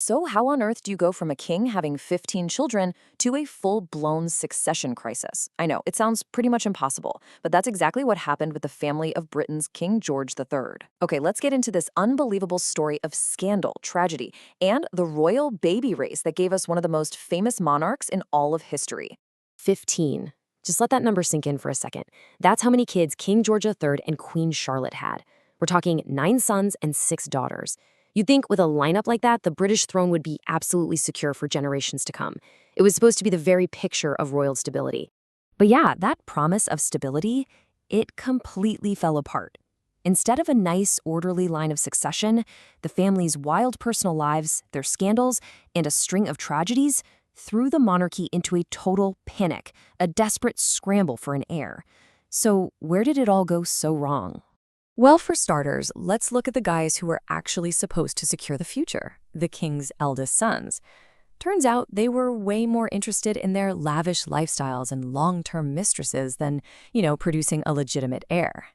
So, how on earth do you go from a king having 15 children to a full blown succession crisis? I know, it sounds pretty much impossible, but that's exactly what happened with the family of Britain's King George III. Okay, let's get into this unbelievable story of scandal, tragedy, and the royal baby race that gave us one of the most famous monarchs in all of history. 15. Just let that number sink in for a second. That's how many kids King George III and Queen Charlotte had. We're talking 9 sons and 6 daughters. You'd think with a lineup like that, the British throne would be absolutely secure for generations to come. It was supposed to be the very picture of royal stability. But yeah, that promise of stability, it completely fell apart. Instead of a nice, orderly line of succession, the family's wild personal lives, their scandals, and a string of tragedies threw the monarchy into a total panic, a desperate scramble for an heir. So where did it all go so wrong? Well, for starters, let's look at the guys who were actually supposed to secure the future, the king's eldest sons. Turns out they were way more interested in their lavish lifestyles and long-term mistresses than, producing a legitimate heir.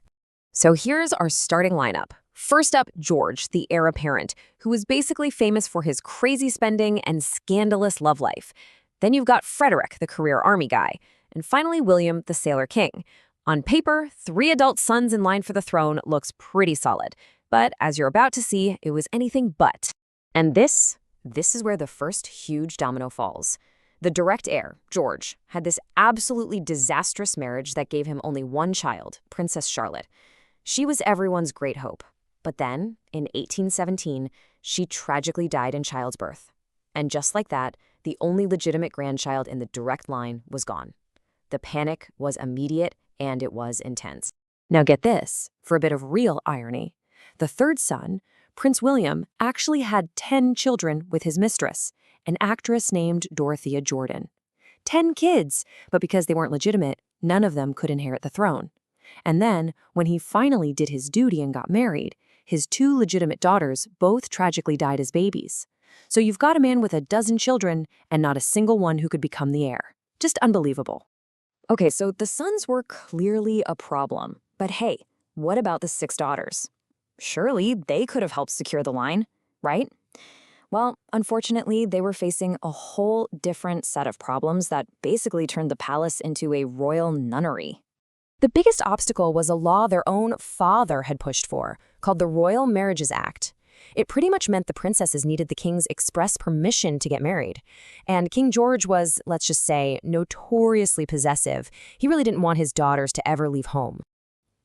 So here's our starting lineup. First up, George, the heir apparent, who was basically famous for his crazy spending and scandalous love life. Then you've got Frederick, the career army guy. And finally, William, the sailor king. On paper, 3 adult sons in line for the throne looks pretty solid. But as you're about to see, it was anything but. And this is where the first huge domino falls. The direct heir, George, had this absolutely disastrous marriage that gave him only one child, Princess Charlotte. She was everyone's great hope. But then, in 1817, she tragically died in childbirth. And just like that, the only legitimate grandchild in the direct line was gone. The panic was immediate and it was intense. Now get this, for a bit of real irony. The third son, Prince William, actually had 10 children with his mistress, an actress named Dorothea Jordan. 10 kids, but because they weren't legitimate, none of them could inherit the throne. And then, when he finally did his duty and got married, his 2 legitimate daughters both tragically died as babies. So you've got a man with a dozen children and not a single one who could become the heir. Just unbelievable. Okay, so the sons were clearly a problem. But hey, what about the 6 daughters? Surely they could have helped secure the line, right? Well, unfortunately, they were facing a whole different set of problems that basically turned the palace into a royal nunnery. The biggest obstacle was a law their own father had pushed for, called the Royal Marriages Act. It pretty much meant the princesses needed the king's express permission to get married. And King George was, let's just say, notoriously possessive. He really didn't want his daughters to ever leave home.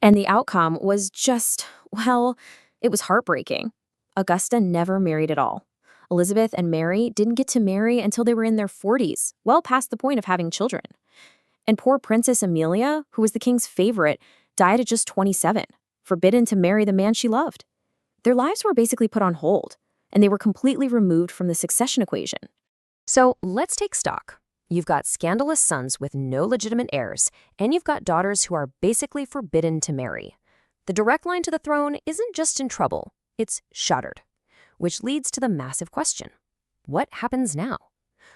And the outcome was just, well, it was heartbreaking. Augusta never married at all. Elizabeth and Mary didn't get to marry until they were in their 40s, well past the point of having children. And poor Princess Amelia, who was the king's favorite, died at just 27, forbidden to marry the man she loved. Their lives were basically put on hold, and they were completely removed from the succession equation. So let's take stock. You've got scandalous sons with no legitimate heirs, and you've got daughters who are basically forbidden to marry. The direct line to the throne isn't just in trouble, it's shattered. Which leads to the massive question. What happens now?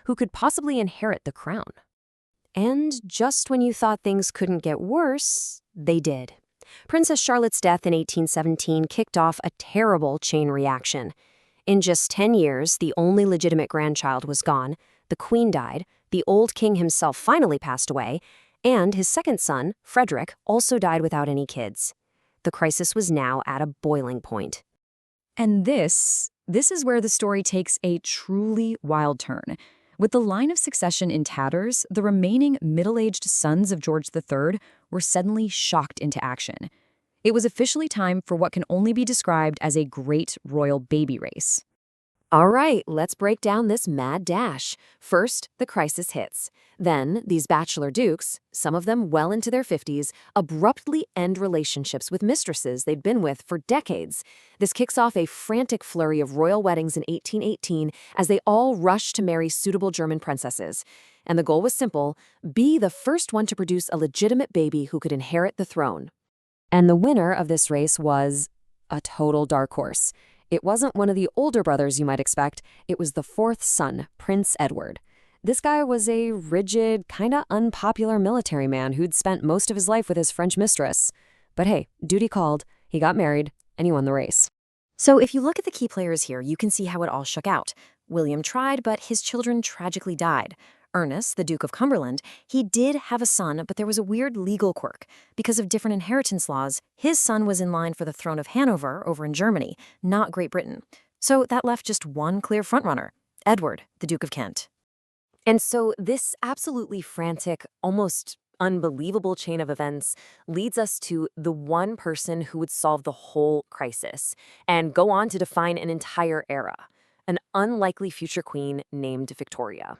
Who could possibly inherit the crown? And just when you thought things couldn't get worse, they did. Princess Charlotte's death in 1817 kicked off a terrible chain reaction. In just 10 years, the only legitimate grandchild was gone, the queen died, the old king himself finally passed away, and his second son, Frederick, also died without any kids. The crisis was now at a boiling point. And this is where the story takes a truly wild turn. With the line of succession in tatters, the remaining middle-aged sons of George III were suddenly shocked into action. It was officially time for what can only be described as a great royal baby race. All right, let's break down this mad dash. First, the crisis hits. Then, these bachelor dukes, some of them well into their 50s, abruptly end relationships with mistresses they'd been with for decades. This kicks off a frantic flurry of royal weddings in 1818 as they all rush to marry suitable German princesses. And the goal was simple: be the first one to produce a legitimate baby who could inherit the throne. And the winner of this race was a total dark horse. It wasn't one of the older brothers you might expect. It was the 4th son, Prince Edward. This guy was a rigid, kinda unpopular military man who'd spent most of his life with his French mistress. But hey, duty called, he got married, and he won the race. So if you look at the key players here, you can see how it all shook out. William tried, but his children tragically died. Ernest, the Duke of Cumberland, he did have a son, but there was a weird legal quirk. Because of different inheritance laws, his son was in line for the throne of Hanover over in Germany, not Great Britain. So that left just one clear frontrunner, Edward, the Duke of Kent. And so this absolutely frantic, almost unbelievable chain of events leads us to the one person who would solve the whole crisis and go on to define an entire era, an unlikely future queen named Victoria.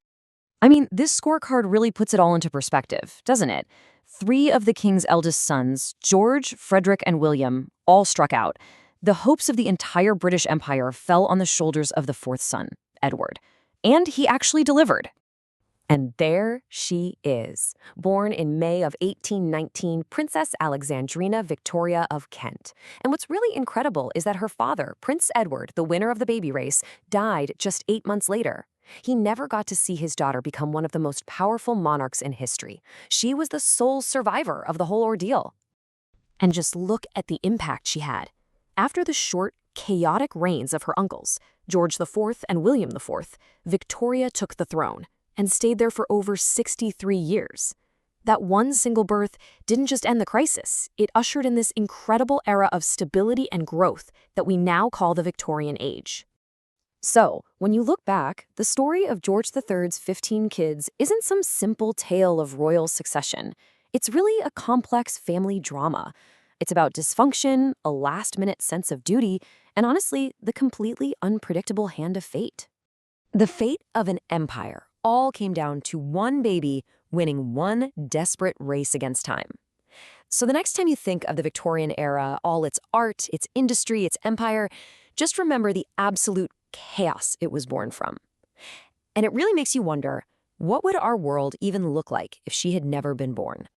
I mean, this scorecard really puts it all into perspective, doesn't it? 3 of the king's eldest sons, George, Frederick, and William, all struck out. The hopes of the entire British Empire fell on the shoulders of the 4th son, Edward. And he actually delivered. And there she is, born in May of 1819, Princess Alexandrina Victoria of Kent. And what's really incredible is that her father, Prince Edward, the winner of the baby race, died just 8 months later. He never got to see his daughter become one of the most powerful monarchs in history. She was the sole survivor of the whole ordeal. And just look at the impact she had. After the short, chaotic reigns of her uncles, George IV and William IV, Victoria took the throne and stayed there for over 63 years. That one single birth didn't just end the crisis, it ushered in this incredible era of stability and growth that we now call the Victorian Age. So, when you look back, the story of George III's 15 kids isn't some simple tale of royal succession. It's really a complex family drama. It's about dysfunction, a last-minute sense of duty, and honestly, the completely unpredictable hand of fate. The fate of an empire all came down to one baby winning one desperate race against time. So the next time you think of the Victorian era, all its art, its industry, its empire, just remember the absolute chaos it was born from. And it really makes you wonder, what would our world even look like if she had never been born?